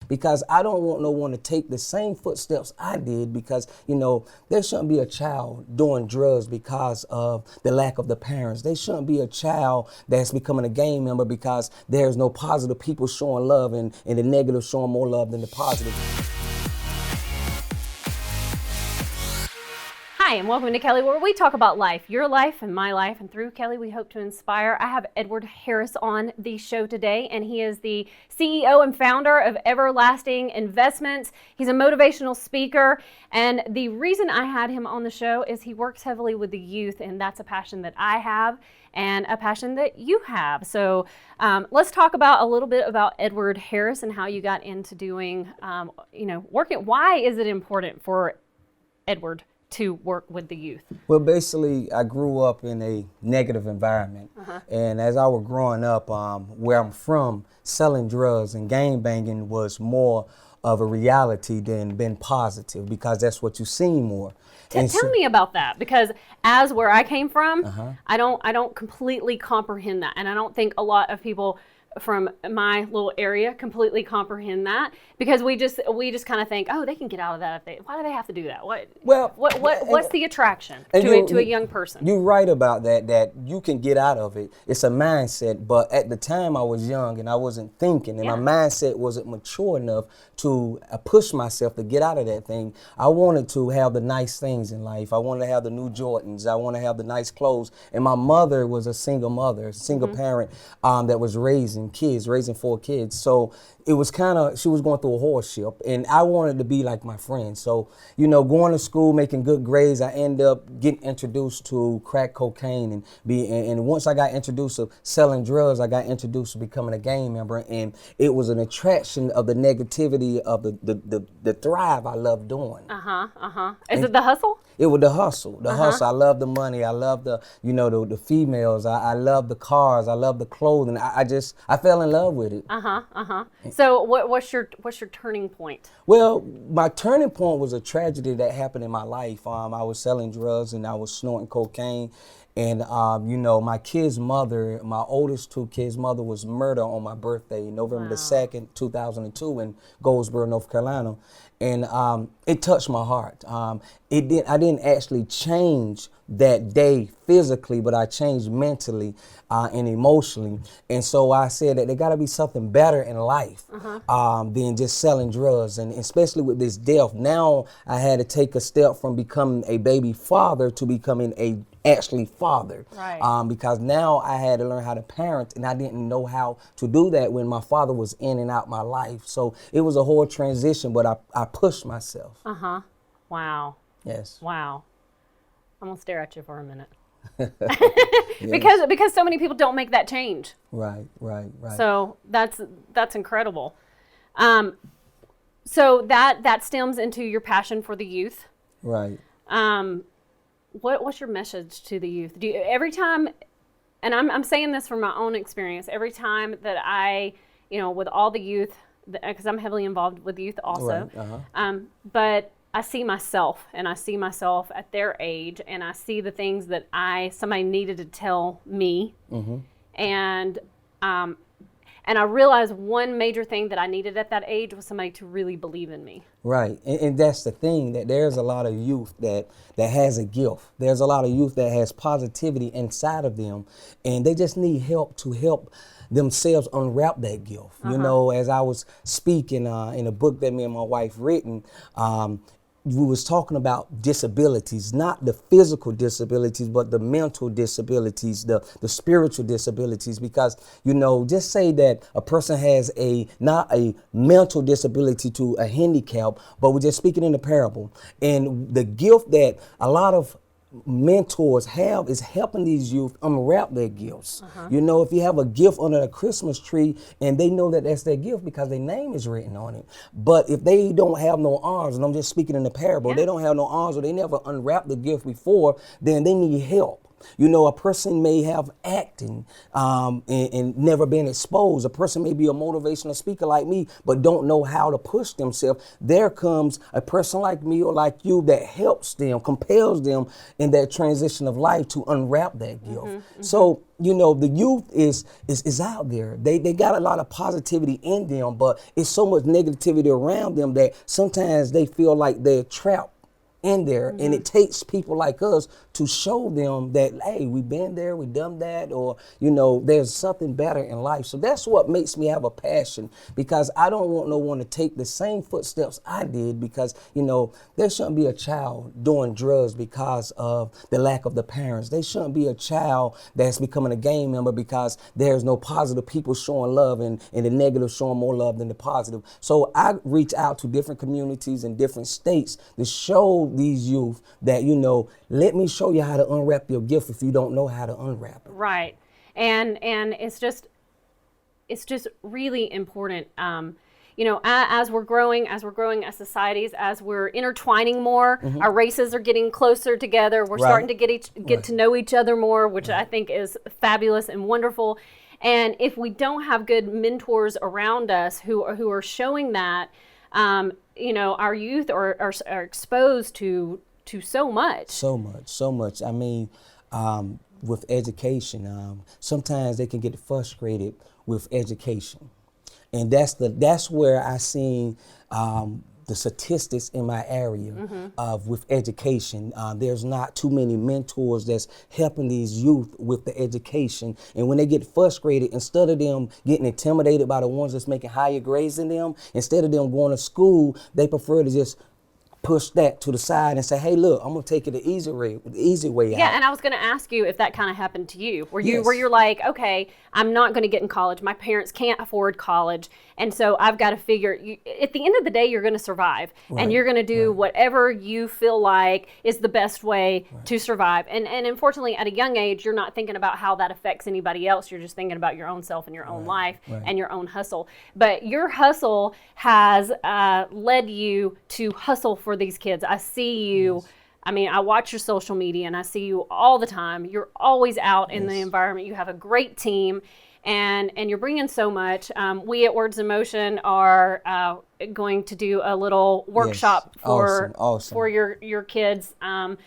because I don't want no one to take the same footsteps I did, because, there shouldn't be a child doing drugs because of the lack of the parents. There shouldn't be a child that's becoming a gang member because there's no positive people showing love, and the negative showing more love than the positive. Hi, and welcome to Kelly, where we talk about life, your life and my life, and through Kelly we hope to inspire. I have Edward Harris on the show today, and he is the CEO and founder of Everlasting Investments. He's a motivational speaker, and the reason I had him on the show is he works heavily with the youth, and that's a passion that I have and a passion that you have. So let's talk about a little bit about Edward Harris and how you got into doing, working. Why is it important for Edward to work with the youth? Well, basically, I grew up in a negative environment. And as I was growing up, where I'm from, selling drugs and gang banging was more of a reality than being positive, because that's what you see more. Tell me about that, because as where I came from, I don't completely comprehend that, and I don't think a lot of people from my little area completely comprehend that, because we just kind of think, oh, they can get out of that. Why do they have to do that? What's the attraction to a young person? You're right about that you can get out of it. It's a mindset, but at the time I was young and I wasn't thinking, and my mindset wasn't mature enough to push myself to get out of that thing. I wanted to have the nice things in life. I wanted to have the new Jordans. I wanted to have the nice clothes. And my mother was a single mother, a single parent that was raising 4 kids. So it was she was going through a hardship, and I wanted to be like my friends. So, going to school, making good grades, I ended up getting introduced to crack cocaine, and once I got introduced to selling drugs, I got introduced to becoming a gang member, and it was an attraction of the negativity of the thrive I love doing. Is it the hustle? It was the hustle. Hustle. I love the money. I love the females. I love the cars. I love the clothing. I fell in love with it. So what's your turning point? Well, my turning point was a tragedy that happened in my life. I was selling drugs and I was snorting cocaine. And, my kid's mother, my oldest 2 kids' mother, was murdered on my birthday, November the 2nd, 2002, in Goldsboro, North Carolina. And it touched my heart. I didn't actually change that day physically, but I changed mentally and emotionally. And so I said that there got to be something better in life than just selling drugs. And especially with this death, now I had to take a step from becoming a baby father to becoming a actually father. Right. Because now I had to learn how to parent, and I didn't know how to do that when my father was in and out my life. So it was a whole transition, but I pushed myself. Wow. Yes. Wow. I'm gonna stare at you for a minute. Yes. Because so many people don't make that change. Right. So that's incredible. So that stems into your passion for the youth. Right. What's your message to the youth? Do you, every time, and I'm saying this from my own experience, every time that I, with all the youth, because I'm heavily involved with youth also, Right. But I see myself, and I see myself at their age, and I see the things that somebody needed to tell me, and I realized one major thing that I needed at that age was somebody to really believe in me. Right, and that's the thing, that there's a lot of youth that has a gift. There's a lot of youth that has positivity inside of them, and they just need help to help themselves unwrap that gift. As I was speaking in a book that me and my wife written, we was talking about disabilities, not the physical disabilities, but the mental disabilities, the spiritual disabilities, because, just say that a person has not a mental disability to a handicap, but we're just speaking in the parable. And the gift that a lot of mentors have is helping these youth unwrap their gifts. If you have a gift under a Christmas tree and they know that that's their gift because their name is written on it. But if they don't have no arms, and I'm just speaking in the parable, they don't have no arms or they never unwrapped the gift before, then they need help. You know, a person may have acting and never been exposed. A person may be a motivational speaker like me, but don't know how to push themselves. There comes a person like me or like you that helps them, compels them in that transition of life to unwrap that gift. So, you know, the youth is out there. They got a lot of positivity in them, but it's so much negativity around them that sometimes they feel like they're trapped in there, and it takes people like us to show them that, hey, we've been there, we've done that, or, you know, there's something better in life. So that's what makes me have a passion, because I don't want no one to take the same footsteps I did, because, you know, there shouldn't be a child doing drugs because of the lack of the parents. There shouldn't be a child that's becoming a gang member because there's no positive people showing love, and the negative showing more love than the positive. So I reach out to different communities in different states to show these youth that, you know, let me show you how to unwrap your gift if you don't know how to unwrap it. Right. And it's just really important. You know, as we're growing as societies, as we're intertwining more, our races are getting closer together. We're starting to get to know each other more, which I think is fabulous and wonderful. And if we don't have good mentors around us who are showing that, you know, our youth are exposed to so much. So much. I mean, with education, sometimes they can get frustrated with education. And that's where I seen the statistics in my area of with education. There's not too many mentors that's helping these youth with the education. And when they get frustrated, instead of them getting intimidated by the ones that's making higher grades than them, instead of them going to school, they prefer to just push that to the side and say, hey, look, I'm gonna take it the easy way out. Yeah, and I was gonna ask you if that kind of happened to you, where Yes. you're like, okay, I'm not gonna get in college. My parents can't afford college, and so I've got to figure. At the end of the day, you're gonna survive, and you're gonna do whatever you feel like is the best way to survive. And unfortunately, at a young age, you're not thinking about how that affects anybody else. You're just thinking about your own self and your own life and your own hustle. But your hustle has led you to hustle for these kids. I see you. Yes. I mean, I watch your social media and I see you all the time. You're always out in the environment. You have a great team, and you're bringing so much. We at Words in Motion are going to do a little workshop for your kids. You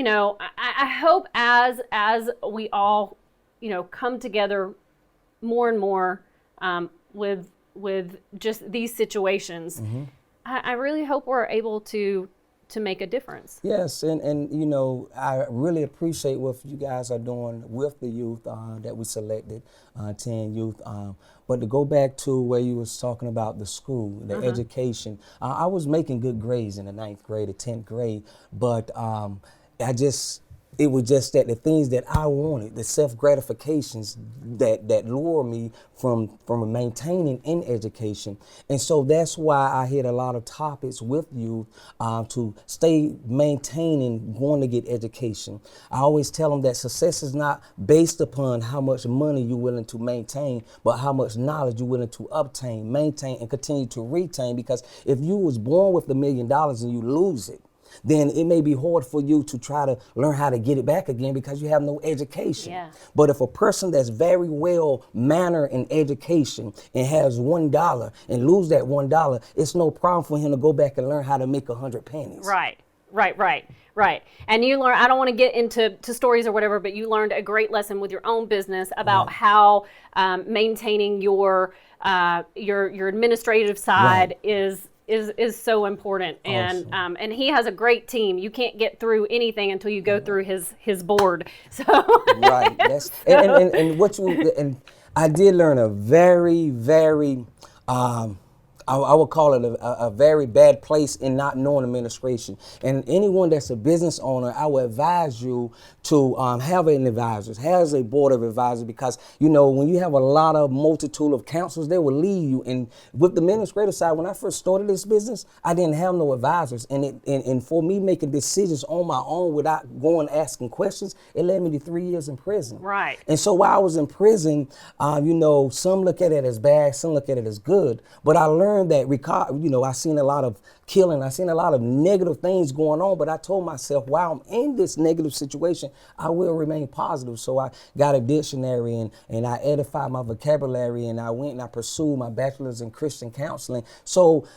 know, I hope as we all, you know, come together more and more with just these situations, I really hope we're able to make a difference. Yes, and you know, I really appreciate what you guys are doing with the youth that we selected, 10 youth. But to go back to where you was talking about the school, the education, I was making good grades in the 9th grade, the 10th grade, but it was just that the things that I wanted, the self-gratifications that lure me from maintaining in education. And so that's why I hit a lot of topics with you to stay maintaining, going to get education. I always tell them that success is not based upon how much money you're willing to maintain, but how much knowledge you're willing to obtain, maintain, and continue to retain. Because if you was born with $1 million and you lose it, then it may be hard for you to try to learn how to get it back again because you have no education. Yeah. But if a person that's very well mannered in education and has $1 and lose that $1, it's no problem for him to go back and learn how to make 100 pennies. Right. And you learn, I don't want to get into stories or whatever, but you learned a great lesson with your own business about how maintaining your administrative side is so important. Awesome. And he has a great team. You can't get through anything until you go through his board. So right. And I did learn a very I would call it a very bad place in not knowing administration. And anyone that's a business owner, I would advise you to have an advisor, has a board of advisors, because, you know, when you have a lot of multitude of counsels, they will lead you. And with the administrative side, when I first started this business, I didn't have no advisors. And for me making decisions on my own without going asking questions, it led me to 3 years in prison. Right. And so while I was in prison, you know, some look at it as bad, some look at it as good. But I learned learned that, I seen a lot of killing, I seen a lot of negative things going on, but I told myself, while I'm in this negative situation, I will remain positive. So I got a dictionary and I edified my vocabulary, and I went and I pursued my bachelor's in Christian counseling. So,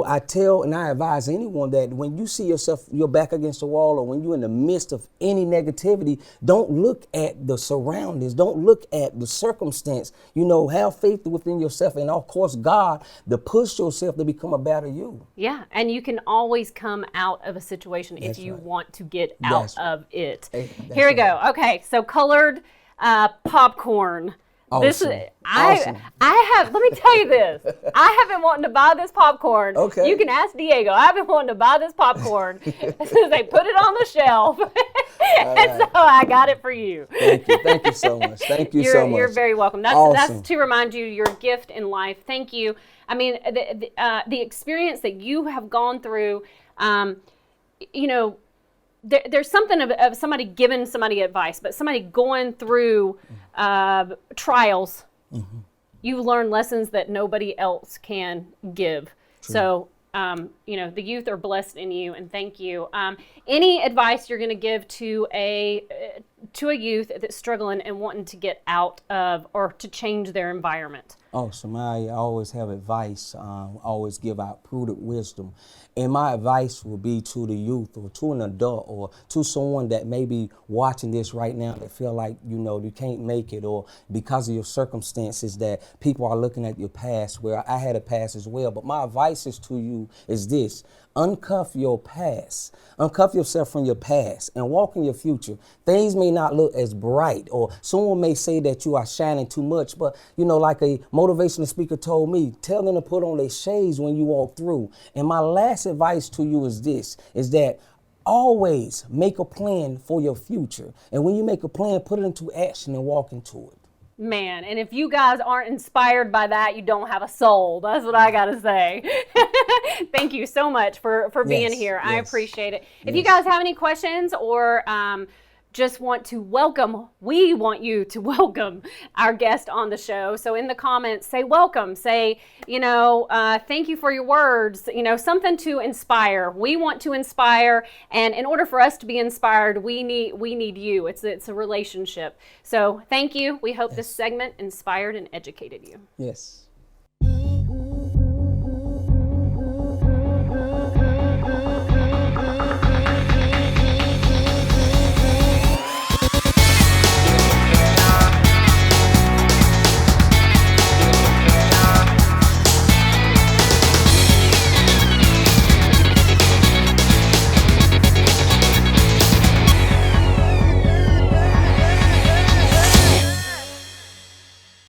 I tell and I advise anyone that when you see yourself, you're back against the wall, or when you're in the midst of any negativity, don't look at the surroundings, don't look at the circumstance. Have faith within yourself, and of course God, to push yourself to become a better you. Yeah, and you can always come out of a situation if you want to get out of it. Here we go. Okay, so colored popcorn. Awesome. I have, let me tell you this. I have been wanting to buy this popcorn. Okay. You can ask Diego. I've been wanting to buy this popcorn as soon as they put it on the shelf. And so I got it for you. Thank you. Thank you so much. Thank you so much. You're very welcome. That's to remind you your gift in life. Thank you. I mean, the experience that you have gone through, there's something of somebody giving somebody advice, but somebody going through trials, you learn lessons that nobody else can give. True. So, the youth are blessed in you, and thank you. Any advice you're going to give to a youth that's struggling and wanting to get out of or to change their environment? Awesome. I always have advice, always give out prudent wisdom. And my advice will be to the youth, or to an adult, or to someone that may be watching this right now that feel like, you can't make it, or because of your circumstances that people are looking at your past, where I had a past as well. But my advice is to you is this: uncuff your past. Uncuff yourself from your past and walk in your future. Things may not look as bright, or someone may say that you are shining too much, but like a motivational speaker told me, tell them to put on their shades when you walk through. And my last advice to you is this, is that always make a plan for your future. And when you make a plan, put it into action and walk into it. Man, and if you guys aren't inspired by that, you don't have a soul. That's what I got to say. Thank you so much for being here. Yes. I appreciate it. If you guys have any questions or just want to welcome, we want you to welcome our guest on the show. So in the comments, say welcome, say, thank you for your words, something to inspire. We want to inspire, and in order for us to be inspired, we need you. It's a relationship. So thank you. We hope this segment inspired and educated you. Yes.